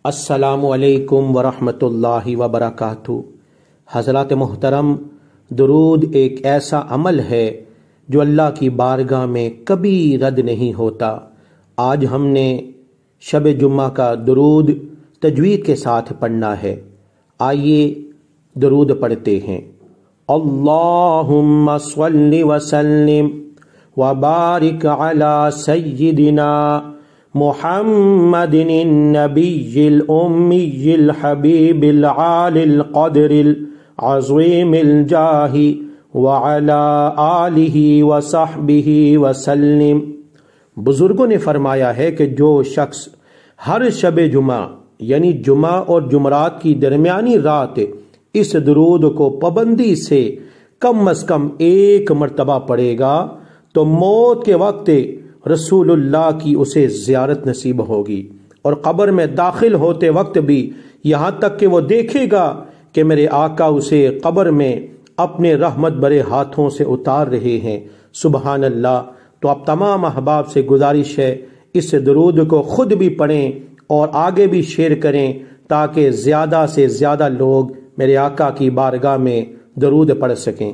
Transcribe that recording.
السلام علیکم ورحمۃ اللہ وبرکاتہ۔ حضرات محترم، درود ایک ایسا عمل ہے جو اللہ کی بارگاہ میں کبھی رد نہیں ہوتا۔ آج ہم نے شب جمعہ کا درود تجوید کے ساتھ پڑھنا ہے۔ آئیے درود پڑھتے ہیں۔ اللہم صلی وسلم وبارک علی سیدنا محمد النبی الأمی الحبیب العالی القدر العظیم الجاہ وعلی آلہ وصحبہ وسلم۔ بزرگوں نے فرمایا ہے کہ جو شخص ہر شب جمعہ یعنی جمعہ اور جمعرات کی درمیانی رات اس درود کو پابندی سے کم از کم ایک مرتبہ پڑھے گا تو موت کے وقت رسول اللہ کی اسے زیارت نصیب ہوگی، اور قبر میں داخل ہوتے وقت بھی یہاں تک کہ وہ دیکھے گا کہ میرے آقا اسے قبر میں اپنے رحمت برے ہاتھوں سے اتار رہے ہیں۔ سبحان اللہ۔ تو اب تمام احباب سے گزارش ہے اس درود کو خود بھی پڑھیں اور آگے بھی شیئر کریں تاکہ زیادہ سے زیادہ لوگ میرے آقا کی بارگاہ میں درود پڑھ سکیں۔